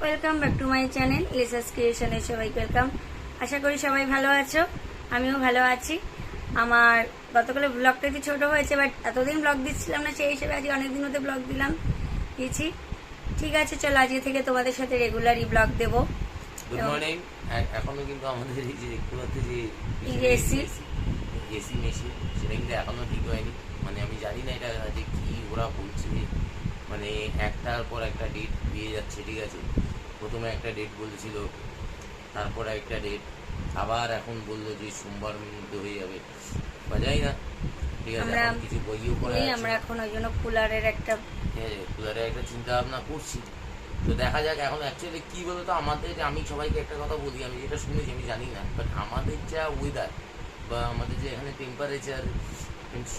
Welcome back to my channel লিসাস ক্রিয়েশনে সবাইকে ওয়েলকাম। আশা করি সবাই ভালো আছো, আমিও ভালো আছি। আমার গতকালের ব্লগটা একটু ছোটো হয়েছে, বাট এতদিন ব্লগ দিচ্ছিলাম না, সেই হিসেবে আজকে অনেকদিন মধ্যে ব্লগ দিয়েছি। ঠিক আছে, চলো আজকে থেকে তোমাদের সাথে রেগুলারই ব্লগ দেবো। Good morning. এখনো কিন্তু আমাদের এই যে দেখতে পাচ্ছি যে এসি মেশিন, সেটা কিন্তু এখনো ঠিক হয়নি। মানে আমি জানি না এটা যে কি ওরা বলছে, মানে একটার পর একটা ডেট দিয়ে যাচ্ছে। ঠিক আছে, প্রথমে একটা ডেট বলেছিল, তারপর একটা ডেট, আবার এখন বললো যে সোমবার মধ্যে হয়ে যাবে, বা যাই না। ঠিক আছে, এখন কিছু বইও করা আছে। আমরা এখন ওই জন্য কুলারের একটা চিন্তা ভাবনা করছি। তো দেখা যাক। এখন অ্যাকচুয়ালি কী বলতো, আমাদের, আমি সবাইকে একটা কথা বলি, আমি যেটা শুনেছি, আমি জানি না, বাট আমাদের যা ওয়েদার বা আমাদের যে এখানে টেম্পারেচার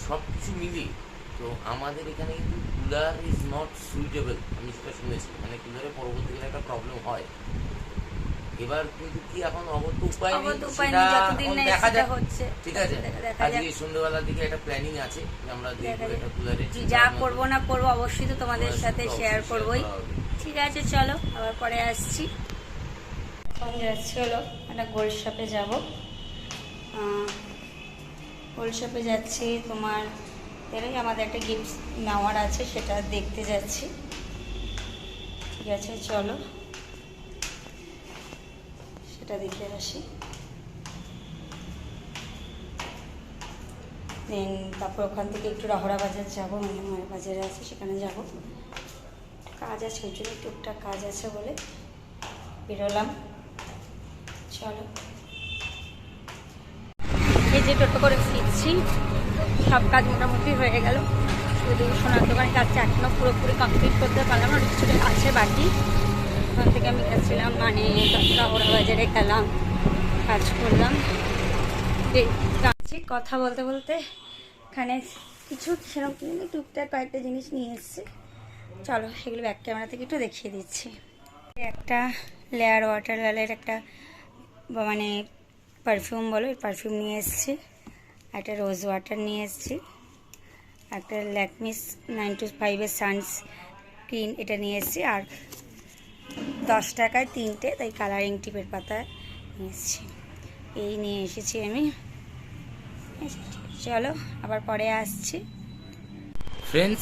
সব কিছু মিলিয়ে, তো আমাদের এখানে কিন্তু কুলার ইজ নট সুইটেবল। আমি সেটা শুনেছি, মানে কুলারে পরবর্তীকালে একটা প্রবলেম হয়। এবার কিন্তু কি এখন অবশ্য উপায় নেই, দেখা যাক। ঠিক আছে, আজকে সন্ধ্যাবেলার দিকে একটা প্ল্যানিং আছে, আমরা একটা কুলারে যা করবো না করবো অবশ্যই তো তোমাদের সাথে শেয়ার করবোই। ঠিক আছে, চলো আবার পরে আসছি। যাচ্ছি হলো একটা গোল্ড শপে যাবো। গোল্ড শপে যাচ্ছি, তোমার এরই আমাদের একটা গিফট নেওয়ার আছে, সেটা দেখতে যাচ্ছি। ঠিক আছে, চলো সেটা দেখে আসি। দেন তারপর ওখান থেকে একটু রহরা বাজার যাবো, মায়ের বাজারে আছে, সেখানে যাব। কাজ আছে, ওই জন্য টুকটাক কাজ আছে বলে বেরোলাম। চলো, এই যে টোটো করে ফিরছি, সব কাজ মোটামুটি হয়ে গেল। শুধু সোনার দোকানে কাজটা এখনও পুরোপুরি কমপ্লিট করতে পারলাম না, কিছু আছে বাকি। ওখান থেকে আমি গেছিলাম, মানে রহরা বাজারে গেলাম, কাজ করলাম। কথা বলতে বলতে এখানে কিছু সেরকম টুকটাক কয়েকটা জিনিস নিয়ে এসেছি। চলো সেগুলো ব্যাক ক্যামেরা থেকে একটু দেখিয়ে দিচ্ছি। একটা লেয়ার ওয়াটারওয়েলের একটা মানে পারফিউম বলো, পারফিউম নিয়ে এসেছি। একটা রোজ ওয়াটার নিয়ে এসেছি। একটা ল্যাকমিস 925-এর সানস্ক্রিন, এটা নিয়ে এসেছি। আর 10 টাকায় 3টে, তাই কালারিং টিপের পাতা নিয়ে এসেছি। এই নিয়ে এসেছি আমি। চলো আবার পরে আসছি। ফ্রেন্ডস,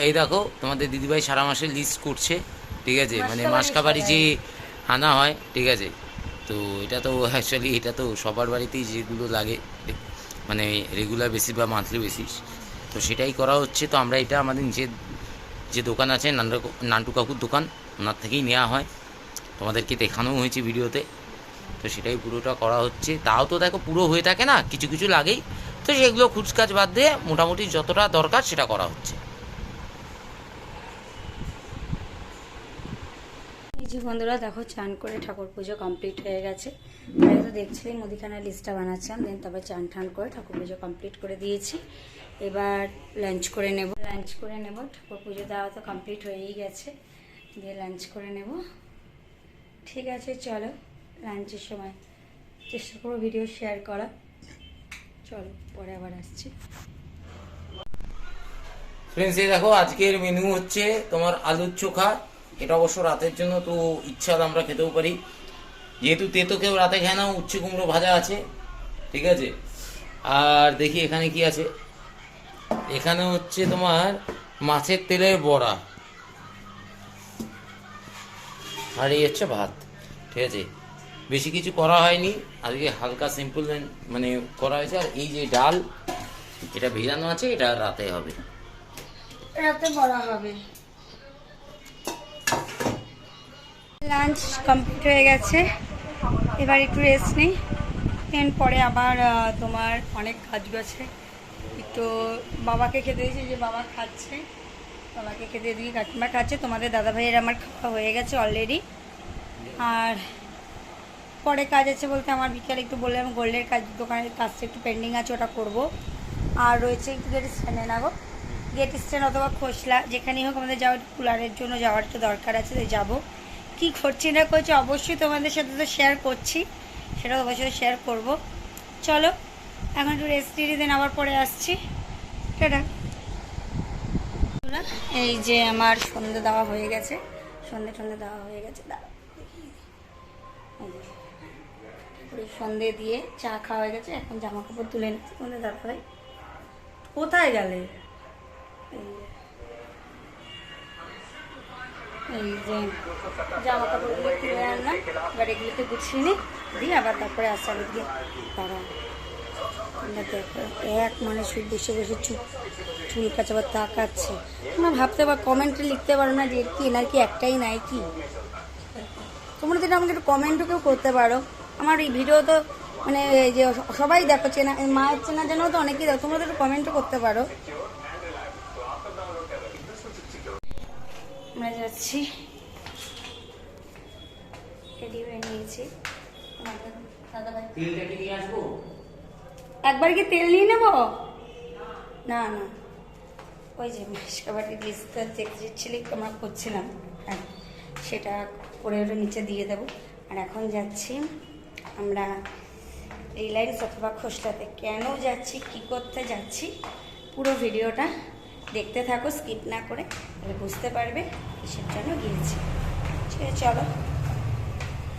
এই দেখো তোমাদের দিদিভাই সারা মাসের লিস্ট করছে। ঠিক আছে, মানে মাসকাবারি যে আনা হয়, ঠিক আছে। তো এটা তো অ্যাকচুয়ালি এটা তো সবার বাড়িতেই যেগুলো লাগে, মানে রেগুলার বেসিস বা মান্থলি বেসিস, তো সেটাই করা হচ্ছে। তো আমরা এটা আমাদের নিজের যে দোকান আছে, নান্টু কাকুর দোকান, ওনার থেকেই নেওয়া হয়। তোমাদেরকে দেখানোও হয়েছে ভিডিওতে। তো সেটাই পুরোটা করা হচ্ছে। তাও তো দেখো পুরো হয়ে থাকে না, কিছু কিছু লাগেই। তো সেগুলো খুচকাজ বাদ দিয়ে মোটামুটি যতটা দরকার সেটা করা হচ্ছে। এই যে বন্ধুরা দেখো, চান করে ঠাকুর পুজো কমপ্লিট হয়ে গেছে। তাই তো দেখছিলাম মুদিখানার লিস্টটা বানাচ্ছিলাম, দেন তারপর চান ঠান করে ঠাকুর পুজো কমপ্লিট করে দিয়েছি। এবার লাঞ্চ করে নেব। ঠাকুর পুজো দেওয়া তো কমপ্লিট হয়েই গেছে, দিয়ে লাঞ্চ করে নেব। ঠিক আছে, চলো লাঞ্চের সময় চেষ্টা করবো ভিডিও শেয়ার করা। চলো পরে আবার আসছি। ফ্রেন্ডস, এই দেখো আজকের মেনু হচ্ছে তোমার আলুর চোখা। এটা অবশ্য রাতের জন্য, তো ইচ্ছা হলে আমরা খেতেও পারি, যেহেতু তেতো কেউ রাতে খায় না। উচ্ছে কুমড়ো ভাজা আছে, ঠিক আছে। আর দেখি এখানে কি আছে। এখানে হচ্ছে তোমার মাছের তেলের বড়া, আর এই হচ্ছে ভাত। ঠিক আছে, বেশি কিছু করা হয়নি আজকে, হালকা সিম্পল মানে করা হয়েছে। আর এই যে ডাল, এটা ভেজানো আছে, এটা রাতে হবে, রাতে বড়া হবে। লাঞ্চ কমপ্লিট হয়ে গেছে, এবার একটু রেস্ট নেই। দেন পরে আবার তোমার অনেক কাজ আছে। একটু বাবাকে খেতে দিয়েছি, যে বাবা খাচ্ছে, বাবাকে খেতে দিয়ে কাকিমা খাচ্ছে। তোমাদের দাদাভাইয়ের আমার খাওয়া হয়ে গেছে অলরেডি। আর পরে কাজ আছে বলতে, আমার বিকালে একটু বললাম গোল্ডের কাজ, দোকানের কাজটা একটু পেন্ডিং আছে, ওটা করব। আর রয়েছে একটু গেট স্ট্যান্ডে নেবো, গেট স্ট্যান্ড অথবা খোসলা, যেখানেই হোক আমাদের যাওয়ার, কুলারের জন্য যাওয়ার একটু দরকার আছে, তাই যাবো। কী করছি না করছি অবশ্যই তোমাদের সাথে তো শেয়ার করছি, সেটাও অবশ্যই শেয়ার করব। চলো এখন একটু রেস্ট নিয়ে দেন, আবার পরে আসছি। টাটা। এই যে আমার সন্ধে দেওয়া হয়ে গেছে, সন্ধে দেওয়া হয়ে গেছে। দাঁড়া পুরো সন্ধে দিয়ে চা খাওয়া হয়ে গেছে, এখন জামা কাপড় তুলে নিচ্ছি। তোমাদের তারপরে কোথায় গেলে? এই যে জামা কাপড়গুলো তুলে আনলাম, এবার এগুলোকে গুছিয়ে নিই, দিয়ে আবার তারপরে আসার দিয়ে তারা দেখো এক মানে শুধু বসে বসে চুল কাচাবার তাকাচ্ছে। তোমরা ভাবতে পারো, কমেন্টে লিখতে পারো না যে কি এনার কি একটাই নাই কি? তোমরা যদি আমাকে একটু কমেন্টও কেউ করতে পারো। আমার এই ভিডিও তো মানে এই যে সবাই দেখো, চেনা মায়ের চেনা জানাও তো অনেকেই দেখো, তোমরা তো একটু কমেন্টও করতে পারো। আমরা যাচ্ছি, রেডি হয়ে নিয়েছি। একবার কি তেল নিয়ে নেব? না না, ওই যে মাসকাবাটির লিস্টটা দেখছিলি আমরা করছিলাম, হ্যাঁ সেটা করে ওটা নিচে দিয়ে দেবো। আর এখন যাচ্ছি আমরা রিলায়েন্স অথবা খোসলাতে। কেন যাচ্ছি, কি করতে যাচ্ছি, পুরো ভিডিওটা দেখতে থাকো স্কিপ না করে, তাহলে বুঝতে পারবে কিসের জন্য গিয়েছি। ঠিক আছে চলো,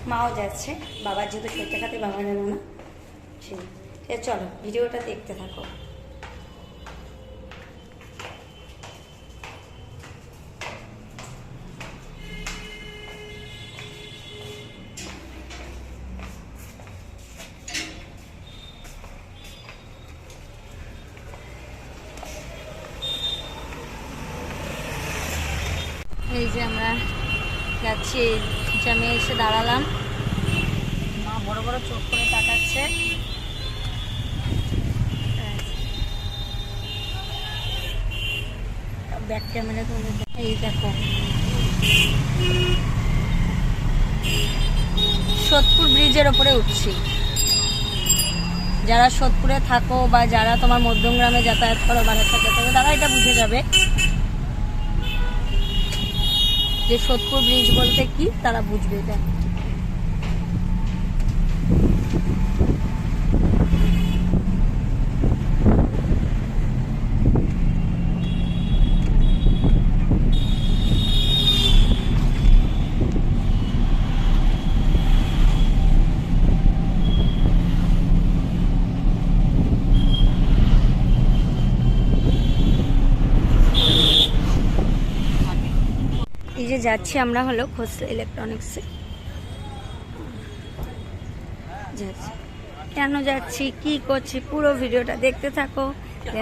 মাও যাচ্ছে, বাবার যেহেতু শরীরটা খাতে বাবা যাবে না, ঠিক আছে চলো ভিডিওটা দেখতে থাকো। এই যে আমরা যাচ্ছি, জ্যামে এসে দাঁড়ালাম, মা বড় বড় চোখ করে তাকাচ্ছে। ব্যাক ক্যামেরা তুলে এই দেখো, সোদপুর ব্রিজের ওপরে উঠছি। যারা সোদপুরে থাকো বা যারা তোমার মধ্যমগ্রামে যাতায়াত করো, বারাসাত যাতায়াত করো, তারা এটা বুঝে যাবে যে সোদপুর ব্রিজ বলতে কি, তারা বুঝবে এটা। এই যে যাচ্ছি আমরা হলো খোসলা ইলেকট্রনিক্সে যাচ্ছি। কেন যাচ্ছি, কি করছি, পুরো ভিডিওটা দেখতে থাকো,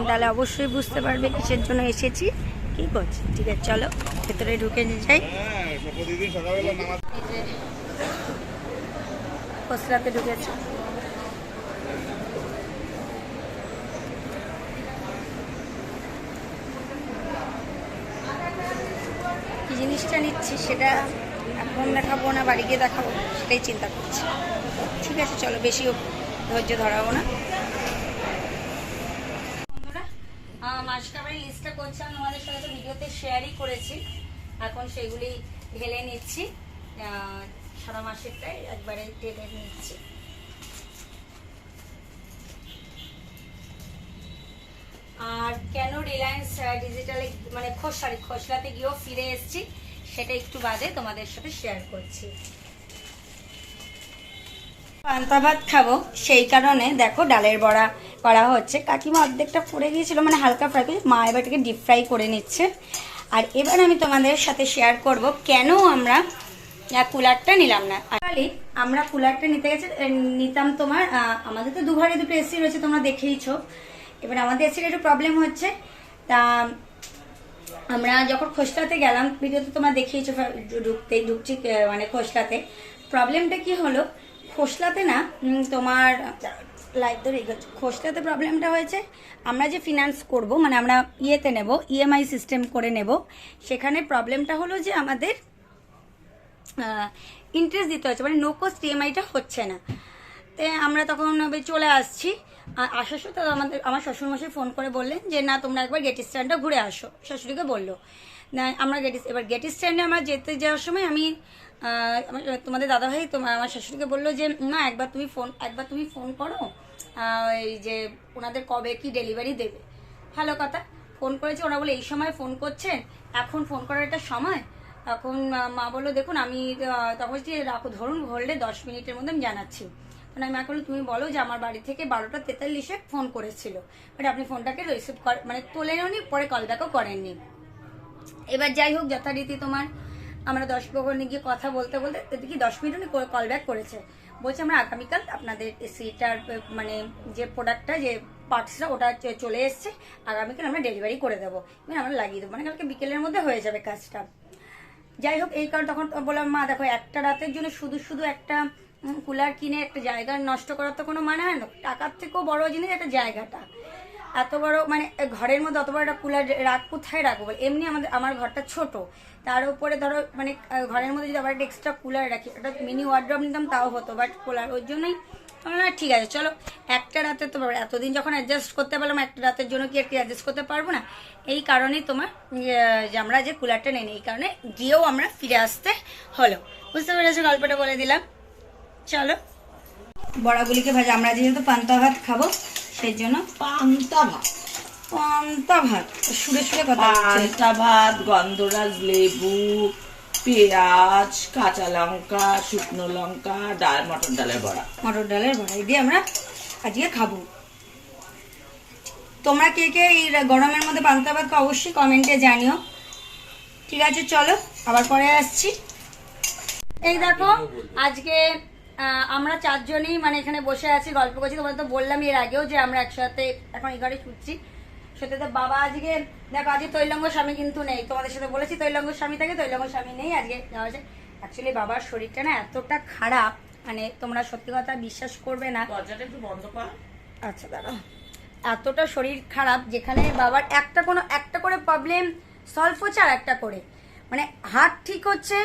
তাহলে অবশ্যই বুঝতে পারবে কিসের জন্য এসেছি, কি করছি। ঠিক আছে চলো ভেতরে ঢুকে যাই। খোসলাতে ঢুকেছি, কি জিনিসটা নিচ্ছি সেটা এখন দেখাবো না বাড়ি গিয়ে দেখাবো, সেটাই চিন্তা করছি। ঠিক আছে চলো, বেশি ধৈর্য ধরাবো না। বন্ধুরা, মাসকাবারি লিস্টটা করছিলাম তোমাদের সাথে, তো ভিডিওতে শেয়ারই করেছি, এখন সেগুলি ঢেলে নিচ্ছি, সারা মাসেরটাই একবারে ঢেলে নিচ্ছি। আর কেন রিলায়েন্স ডিজিটালে মানে খোসলাতে গিয়েও ফিরে এসেছি, সেটা একটু বাদে তোমাদের সাথে শেয়ার করছি। পান্তা ভাত খাবো, সেই কারণে দেখো ডালের বড়া করা হচ্ছে। কাকিমা অর্ধেকটা পড়ে গিয়েছিল, মানে হালকা ফ্রাই করে, মা এবার এটাকে ডিপ ফ্রাই করে নিচ্ছে। আর এবার আমি তোমাদের সাথে শেয়ার করব কেন আমরা কুলারটা নিলাম না। আমরা কুলারটা নিতাম তোমার, আমাদের তো দুঘরে দুটো এসি রয়েছে, তোমরা দেখেইছো। এবার আমাদের এসির একটু প্রবলেম হচ্ছে, তা আমরা যখন খোসলাতে গেলাম, ভিডিওতে তোমরা দেখিয়েছো, ঢুকছি মানে খোসলাতে। প্রবলেমটা কি হলো, খোসলাতে না তোমার লাইট ধরে খোসলাতে প্রবলেমটা হয়েছে, আমরা যে ফিনান্স করব, মানে আমরা ইয়েতে নেব, ইএমআই সিস্টেম করে নেব, সেখানে প্রবলেমটা হলো যে আমাদের ইন্টারেস্ট দিতে হচ্ছে, মানে নো কস্ট ইএমআইটা হচ্ছে না। তো আমরা তখন চলে আসছি, আসার সাথে আমার শ্বশুরমশাই ফোন করে বললেন যে না তোমরা একবার গেট স্ট্যান্ডটা ঘুরে আসো, শাশুড়িকে বললো। না আমরা এবার গেট স্ট্যান্ডে আমরা যেতে যাওয়ার সময় আমি তোমাদের দাদাভাই আমার শাশুড়িকে বললো যে না একবার তুমি ফোন করো, এই যে ওনাদের কবে কি ডেলিভারি দেবে। ভালো কথা, ফোন করেছি, ওরা বলে এই সময় ফোন করছেন, এখন ফোন করার একটা সময়, এখন মা বললো দেখুন আমি তখন যে রাখো ধরুন ধরলে 10 মিনিটের মধ্যে আমি জানাচ্ছি। মানে আমি মা বললো তুমি বলো যে আমার বাড়ি থেকে 12:43-এ ফোন করেছিল, বাট আপনি ফোনটাকে রিসিভ মানে তোলেননি, পরে কল ব্যাকও করেননি। এবার যাই হোক যথারীতি তোমার আমরা 10 প্রহরে গিয়ে কথা বলতে বলতে দেখি 10 মিনিট উনি কল ব্যাক করেছে, বলছে আমরা আগামীকাল আপনাদের এসিটার মানে যে প্রোডাক্টটা যে পার্টসটা ওটা চলে এসছে, আগামীকাল আমরা ডেলিভারি করে দেবো, মানে আমরা লাগিয়ে দেবো, মানে কালকে বিকেলের মধ্যে হয়ে যাবে কাজটা। যাই হোক এই কারণ তখন বললাম মা দেখো একটা রাতের জন্য শুধু শুধু একটা কুলার কিনে একটা জায়গা নষ্ট করার তো কোনো মানে হয় না, টাকার থেকেও বড় জিনিস একটা জায়গাটা, এত বড় মানে ঘরের মধ্যে অত বড় একটা কুলার কোথায় রাখবো বল, এমনি আমার ঘরটা ছোট, তার উপরে ধরো মানে ঘরের মধ্যে যদি আবার একটা এক্সট্রা কুলার রাখি, একটা মিনি ওয়ার্ড্রপ নিতাম তাও হতো, বাট কুলার ওই জন্যই ঠিক আছে চলো একটা রাতে তো এতদিন যখন অ্যাডজাস্ট করতে পারলাম একটা রাতের জন্য কি একটু অ্যাডজাস্ট করতে পারবো না, এই কারণেই তোমার যে আমরা যে কুলারটা নেই এই কারণে গিয়েও আমরা ফিরে আসতে হলো। বুঝতে পেরেছো, গল্পটা বলে দিলাম। চলো বড়াগুলিকে ভাজা, আমরা যেহেতু পান্তা ভাত খাবো সেই জন্য পান্তা ভাত সুরে সুরে কথা পান্তা ভাত, গন্ধরাজ লেবু, পেঁয়াজ, কাঁচা লঙ্কা, শুকনো লঙ্কা, ডাল, মটর ডালের বড়া এই দিয়ে আমরা আজকে খাবো। তোমরা কে কে এই গরমের মধ্যে পান্তা ভাত অবশ্যই কমেন্টে জানিও। ঠিক আছে চলো আবার পরে আসছি। এই দেখো আজকে আমরা 4 জনই মানে এখানে বসে আছি গল্প করছি, তোমাদের তো বললাম এর আগেও যে আমরা একসাথে এখন এই ঘরে ছুটছি। সত্যি তো বাবা আজকে দেখো আজকে তৈলঙ্গ স্বামী কিন্তু নেই, তোমাদের সাথে বলেছি তৈলঙ্গ স্বামী থাকে, তৈলঙ্গ স্বামী নেই আজকে যাওয়া যায়। অ্যাকচুয়ালি বাবার শরীরটা না এতটা খারাপ মানে তোমরা সত্যি কথা বিশ্বাস করবে না। দরজাটা একটু বন্ধ কর। আচ্ছা দাঁড়াও, এতটা শরীর খারাপ যেখানে বাবার একটা করে প্রবলেম সলভ হচ্ছে আর একটা করে, মানে হার্ট ঠিক হচ্ছে,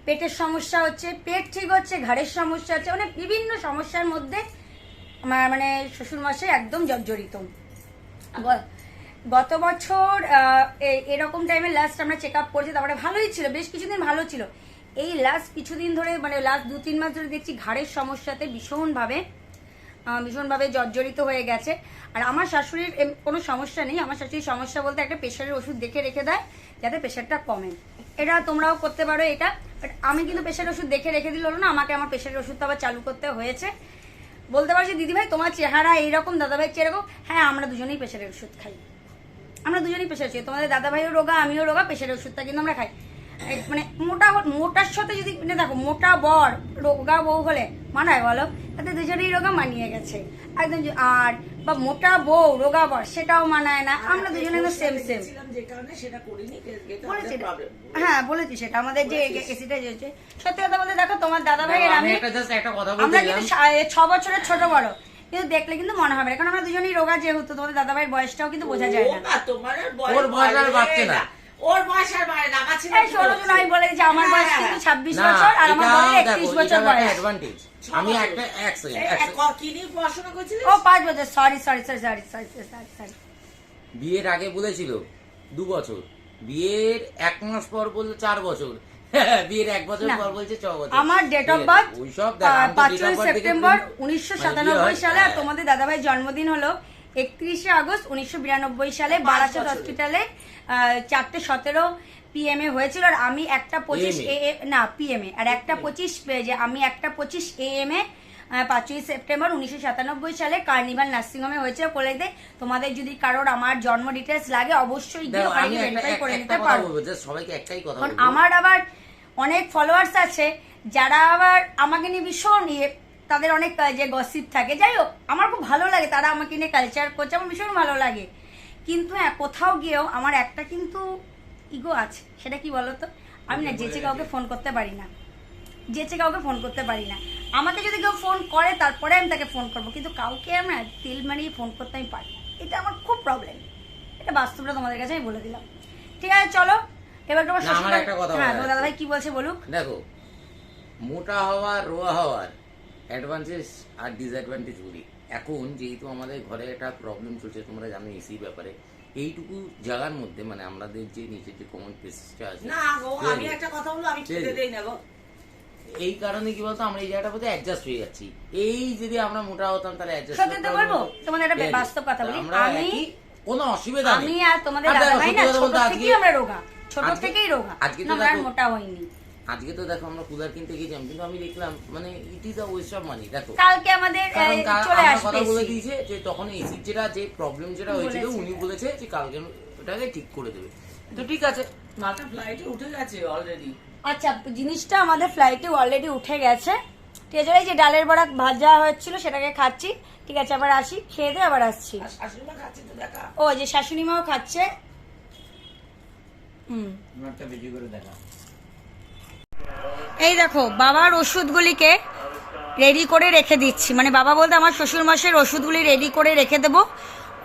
পেটের সমস্যা হচ্ছে, পেট ঠিক হচ্ছে, ঘাড়ের সমস্যা হচ্ছে, মানে বিভিন্ন সমস্যার মধ্যে আমার মানে শ্বশুরমশাই একদম জর্জরিত। গত বছর এরকম টাইমে লাস্ট আমরা চেক আপ করছি, তারপরে ভালোই ছিল, বেশ কিছুদিন ভালো ছিল। এই লাস্ট কিছুদিন ধরে মানে লাস্ট 2-3 মাস ধরে দেখছি ঘাড়ের সমস্যাতে ভীষণভাবে জর্জরিত হয়ে গেছে। আর আমার শাশুড়ির কোনো সমস্যা নেই, আমার শাশুড়ির সমস্যা বলতে একটা প্রেশারের ওষুধ দেখে রেখে দেয় যাতে প্রেশারটা কমে, এটা তোমরাও করতে পারো এটা। বাট আমি কিন্তু প্রেশারের ওষুধ দেখে রেখে দিল না, আমাকে আমার প্রেশারের ওষুধটা আবার চালু করতে হয়েছে। বলতে পারছি দিদিভাই তোমার চেহারা এইরকম, দাদাভাই চেরকম, হ্যাঁ আমরা দুজনেই প্রেশারের ওষুধ খাই, আমরা দুজনেই প্রেশার খাই, তোমাদের দাদাভাইও রোগা আমিও রোগা, প্রেশারের ওষুধটা কিন্তু আমরা খাই। মানে মোটার সাথে যদি দেখো মোটা বর রোগা বউ হলে মানায় বলো, তাতে দুজনেই রোগা মানিয়ে গেছে একদম। আর বা মোটা বউ রোগা বর সেটাও মানায় না, আমরা দুজনে একদম সেম হ্যাঁ বলেছি সেটা আমাদের যে এসিটা যে সত্যি কথা বলতে দেখো তোমার দাদা ভাই আর আমি আমরা কিন্তু 6 বছরের ছোট বড়, কিন্তু দেখলে কিন্তু মনে হবে না, কারণ আমরা দুজনেই রোগা যেহেতু তোমাদের দাদা ভাইয়ের বয়সটাও কিন্তু বোঝা যায় না। ওর বয়স আর বাড়ছে না, ওর বয়স আর বাড়ে না, কাছে এই ষোলো জন আমি বলে যে আমার বয়স কিন্তু 26 বছর আর আমার বলে 31 বছর বয়স। আমি একটা কি নিয়ে পড়াশোনা করছিস? ও 5 বছর, সরি। বিয়ের আগে বলেছিল 2 বছর, বিয়ের 1 মাস পর বললো 4 বছর, বিয়ের 1 বছর পর বলছে 6 বছর। আমার ডেট অফ বার্থ ওইসব 5 সেপ্টেম্বর 1997 সালে, আর তোমাদের দাদাভাই জন্মদিন হলো 31 আগস্ট 1992 সালে বারাসাত হসপিটালে 4:17 PM এ হয়েছিল। আর আমি 1:25 না PM এ, আর 1:25 পেজে আমি 1:25 AM এ 5ই সেপ্টেম্বর 1997 সালে কার্নিভাল নার্সিং হোমে হয়েছে কলেজে। তোমাদের যদি কারোর আমার জন্ম ডিটেলস লাগে অবশ্যই গিয়ে ওখানে ভেরিফাই করে নিতে পারো। সবাইকে একটাই কথা বলবো, আমার আবার অনেক ফলোয়ার্স আছে যারা আবার আমাকে নিয়ে ভীষণ তাদের অনেক যে গসিপ থাকে, যাই হোক আমার খুব ভালো লাগে, তারা আমাকে নিয়ে কালচার করছে, আমার ভীষণ ভালো লাগে। কিন্তু হ্যাঁ কোথাও গিয়েও আমার একটা কিন্তু ইগো আছে, সেটা কি বলতো, আমি না যেচে কাউকে ফোন করতে পারি না, আমাকে যদি কেউ ফোন করে তারপরে আমি তাকে ফোন করবো, কিন্তু কাউকে আমি তেল মারিয়ে ফোন করতে আমি পারি না, এটা আমার খুব প্রবলেম, এটা বাস্তবটা তোমাদের কাছে আমি বলে দিলাম। ঠিক আছে চলো এবার তোমার হ্যাঁ তোমার দাদাভাই কি বলছে বলুক। দেখো মোটা হওয়ার রোয়া হওয়ার অ্যাডভান্টেজ আর ডিসঅ্যাডভান্টেজ বলি। এখন যেহেতু আমাদের ঘরে একটা প্রবলেম চলছে তোমরা জানো এসি ব্যাপারে, এইটুকু জায়গার মধ্যে মানে আমাদের যে নিচের যে কমন স্পেসটা আছে না গো, আমি একটা কথা বলবো, আমি খেতে দেই না গো, এই কারণে কি বলতো আমরা এই জায়গাটার মধ্যে অ্যাডজাস্ট হয়ে যাচ্ছি। এই যদি আমরা মোটা হতাম তাহলে অ্যাডজাস্ট সত্যি তো বলবো তোমাদের একটা বাস্তব কথা বলি, আমি কোনো অসুবিধা নেই, আমি আর তোমাদের দাদাভাই না ছোট থেকেই আমরা রোগা, ছোট আজকে- থেকেই রোগা, আজকে তো না, আমরা আর দেখো- মোটা হইনি। আজকে তো দেখো আমরা কুলার কিনতে গেছিলাম, কিন্তু আমি দেখলাম মানে it is a West of money. দেখো কালকে আমাদের কারণ চলে আমার আসবে কথা বলে AC। দিয়েছে যে তখন এসির যে প্রবলেম যেটা হয়েছিল বলেছে। উনি বলেছে যে কালকে ওটাকে ঠিক করে দেবে। তো ঠিক আছে, মালটা ফ্লাইটে উঠে গেছে অলরেডি। আচ্ছা, জিনিসটা আমাদের ফ্লাইটে অলরেডি উঠে গেছে। ঠিক আছে, এই যে ডালের বড়া ভাজা হয়েছিল সেটাকে খাচ্ছি। ঠিক আছে, আবার আসি, খেয়ে দিয়ে আবার আসছি। আর শাশুড়ি মা খাচ্ছে তো দেখা। ও যে শাশুড়ি মাও খাচ্ছে। একটা বেশি করে দেখা। এই দেখো বাবার ওষুধগুলিকে রেডি করে রেখে দিচ্ছি, মানে বাবা বলতে আমার শ্বশুর মশাইয়ের ওষুধগুলি রেডি করে রেখে দেবো।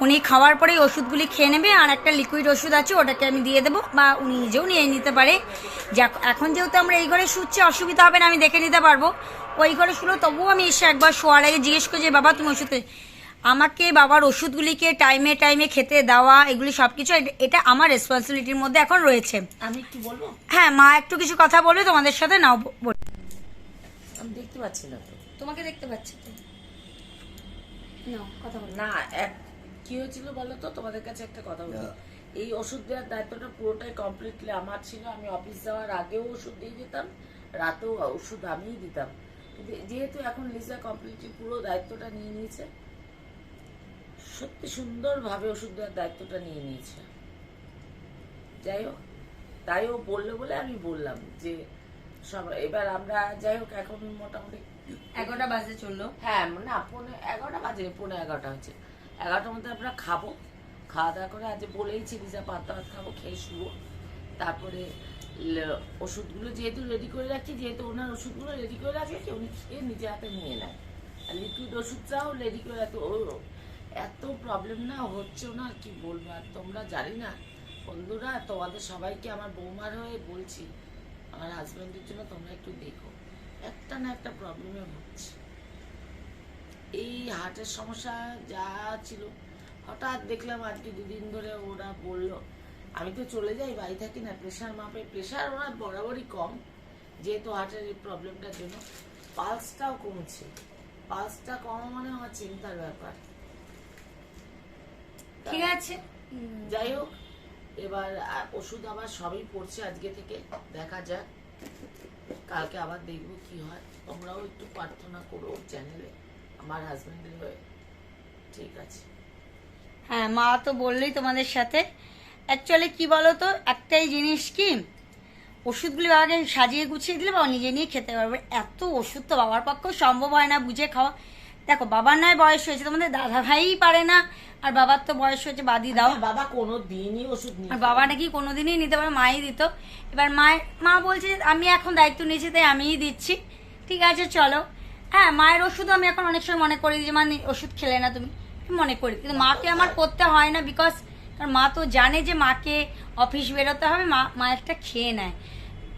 উনি খাওয়ার পরেই ওষুধগুলি খেয়ে নেবে, আর একটা লিকুইড ওষুধ আছে ওটাকে আমি দিয়ে দেবো, বা উনি নিজেও নিয়ে নিতে পারে। এখন যেহেতু আমরা এই ঘরে শুচ্ছি অসুবিধা হবে না, আমি দেখে নিতে পারবো। ওই ঘরে শুলো তবুও আমি এসে একবার শোয়ার আগে জিজ্ঞেস করি যে বাবা তুমি ওষুধ, আমাকে বাবার ওষুধগুলিকে টাইমে টাইমে খেতে দেওয়া, এগুলি সব কিছু এটা আমার রেসপন্সিবিলিটির মধ্যে এখন রয়েছে। আমি একটু বলবো? হ্যাঁ, মা একটু কিছু কথা বলবে তোমাদের সাথে, নাও বল। আমি দেখতে পাচ্ছি না তো। তোমাকে দেখতে পাচ্ছি তো, নাও কথা বল। না, কি হয়েছিল বলো তো, তোমাদের কাছে একটা কথা বলি। এই ওষুধ দেওয়ার দায়িত্বটা পুরোটাই কমপ্লিটলি আমার ছিল। আমি অফিস যাওয়ার আগেও ওষুধ দিয়ে যেতাম, রাতেও ওষুধ আমিই দিতাম। কিন্তু যেহেতু এখন লিজা কমপ্লিটলি পুরো দায়িত্বটা নিয়ে নিয়েছে, সত্যি সুন্দরভাবে ওষুধ দেওয়ার দায়িত্বটা নিয়ে নিয়েছে। যাই হোক, তাই ও বললো বলে আমি বললাম যে সব এবার আমরা যাই হোক এখন মোটামুটি 11টা বাজে চললো। হ্যাঁ, না 11:30 বাজে, 11:15 হচ্ছে। 11টার মধ্যে আমরা খাবো, খাওয়া দাওয়া করে আজ বলেইছি লিজা পান্তা ভাত খাবো, খেয়ে শুবো। তারপরে ওষুধগুলো যেহেতু রেডি করে রাখি, যেহেতু ওনার ওষুধগুলো রেডি করে রাখলে কি উনি খেয়ে নিজে হাতে নিয়ে নেয়। আর লিকুইড ওষুধটাও রেডি করে রাখতে এত প্রবলেম না হচ্ছে না, কি বলবো। আর তোমরা জানি না বন্ধুরা, তোমাদের সবাইকে আমার বৌমার হয়ে বলছি, আমার হাজব্যান্ডের জন্য তোমরা একটু দেখো, একটা না একটা প্রবলেমে হচ্ছে। এই হার্টের সমস্যা যা ছিল, হঠাৎ দেখলাম আজকে 2 দিন ধরে ওরা বললো, আমি তো চলে যাই, বাড়ি থাকি না, প্রেশার মাপে, প্রেশার ওরা বরাবরই কম, যেহেতু হার্টের এই প্রবলেমটার জন্য। পালসটাও কমছে, পালসটা কম মানে আমার চিন্তার ব্যাপার। ঠিক আছে, যাই হোক, এবার ওষুধ আবার সবই পড়ছে আজকে থেকে, দেখা যাক কালকে আবার দেখবো কি হয়। তোমরাও একটু প্রার্থনা করো চ্যানেলে আমার হাজবেন্ডের হয়ে, ঠিক আছে? হ্যাঁ মা তো বললেই তোমাদের সাথে। অ্যাকচুয়ালি কি বলো তো, একটাই জিনিস কি, ওষুধগুলি বাবাকে সাজিয়ে গুছিয়ে দিলে বাবা নিজে নিয়ে খেতে পারবে। এত ওষুধ তো বাবার পক্ষেও সম্ভব হয় না বুঝে খাওয়া। দেখো বাবার নয় বয়স হয়েছে, তোমাদের দাদা ভাইই পারে না, আর বাবার তো বয়স হয়েছে, বাদই দাও। বাবা কোনো দিনই ওষুধ নিয়ে আর বাবা নাকি কোনোদিনই নিতে পারে, মাই দিত। এবার মা বলছে যে আমি এখন দায়িত্ব নিয়েছি তাই আমিই দিচ্ছি। ঠিক আছে চলো। হ্যাঁ, মায়ের ওষুধও আমি এখন অনেক সময় মনে করি যে মা ওষুধ খেলে না তুমি, মনে করি, কিন্তু মাকে আমার করতে হয় না, বিকজ কারণ মা তো জানে যে মাকে অফিস বেরোতে হবে, মা একটা খেয়ে নেয়।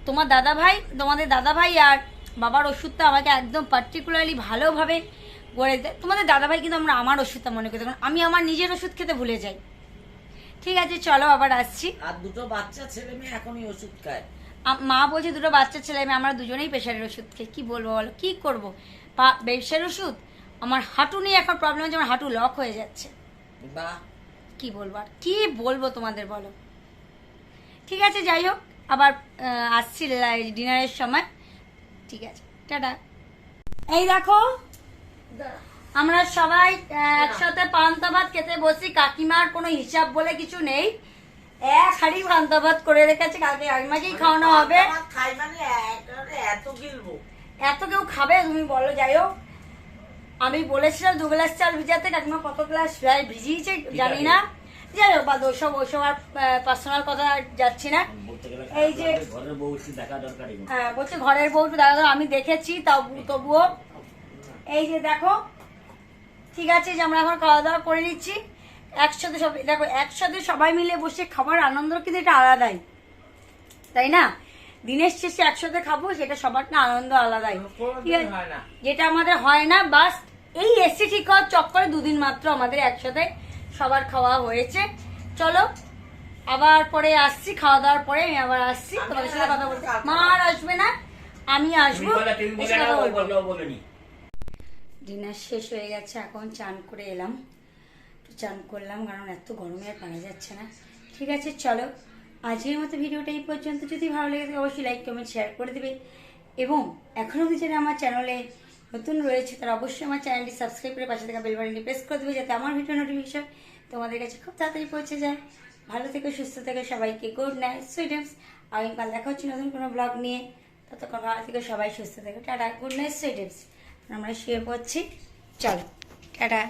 তোমাদের দাদা ভাই আর বাবার ওষুধটা আমাকে একদম পার্টিকুলারলি ভালোভাবে গড়ে দেয়। তোমাদের দাদা ভাই কিন্তু আমার ওষুধটা মনে করতে, কারণ আমি আমার নিজের ওষুধ খেতে ভুলে যাই। ঠিক আছে চলো, আবার আসছি। আর 2টো বাচ্চা ছেলে মেয়ে এখনই ওষুধ খায়। মা বলছে 2টো বাচ্চা ছেলে মেয়ে, আমরা দুজনেই প্রেশারের ওষুধ খাই। কি বলবো বলো, কি করবো? প্রেশারের ওষুধ, আমার হাঁটু নিয়ে এখন প্রবলেম হচ্ছে, আমার হাঁটু লক হয়ে যাচ্ছে। বাহ, কি বলবো আর কি বলবো তোমাদের বলো। ঠিক আছে যাই হোক, আবার আসছি ডিনারের সময়। ঠিক আছে, টাটা। এই দেখো আমরা সবাই একসাথে পান্তা ভাত খেতে বসি। কাকিমার কোনো হিসাব বলে কিছু নেই, এক হাড়ি পান্তা ভাত করে রেখেছে, কালকে কাকিমাকেই খাওয়ানো হবে। খাই মানে এত গিলবো, এত কেউ খাবে তুমি বলো? যাই হোক, আমি বলেছিলাম 2 গ্লাস চাল ভিজাতে, কাকিমা কত গ্লাস ভিজিয়েছে জানি না। যাই হোক, বাদ ওসব আর পার্সোনাল কথা যাচ্ছি না। এই যে ঘরের বউ দেখা দরকার। হ্যাঁ বলছে ঘরের বউ একটু দেখা, আমি দেখেছি তবুও। এই যে দেখো, ঠিক আছে যে আমরা এখন খাওয়া দাওয়া করে নিচ্ছি একসাথে। সব দেখো একসাথে সবাই মিলে বসে খাবার আনন্দ কিন্তু এটা আলাদাই, তাই না? দিনের শেষে একসাথে খাবো, সেটা সবার না আনন্দ আলাদাই। ঠিক আছে, হয় না। যেটা আমাদের হয় না, বাস এই এসি ঠিক হওয়ার চক্করে 2 দিন মাত্র আমাদের একসাথে সবার খাওয়া হয়েছে। চলো আবার পরে আসছি, খাওয়া দাওয়ার পরে আমি আবার আসছি তোমাদের সাথে কথা বলতে। মা আর আসবে না, আমি আসবো, এসে কথা বলবো। ডিনার শেষ হয়ে গেছে, এখন চান করে এলাম, একটু চান করলাম, কারণ এত গরমে আর পারা যাচ্ছে না। ঠিক আছে চলো আজকের মতো ভিডিওটা এই পর্যন্ত। যদি ভালো লেগে থাকে অবশ্যই লাইক কমেন্ট শেয়ার করে দেবে, এবং এখনও অবধি যারা আমার চ্যানেলে নতুন রয়েছে তারা অবশ্যই আমার চ্যানেলটি সাবস্ক্রাইব করে পাশে থাকা বেল বাটনটি প্রেস করে দেবে, যাতে আমার ভিডিও নোটিফিকেশন তোমাদের কাছে খুব তাড়াতাড়ি পৌঁছে যায়। ভালো থেকো, সুস্থ থেকো, সবাইকে গুড নাইট, সুইট ড্রিমস। আগামীকাল দেখা হচ্ছে নতুন কোনো ব্লগ নিয়ে। ততক্ষণ ভালো থেকো, সবাই সুস্থ থেকো, tata, good night, sweet dreams. আমরা শুয়ে পড়ছি, চলো টাটা।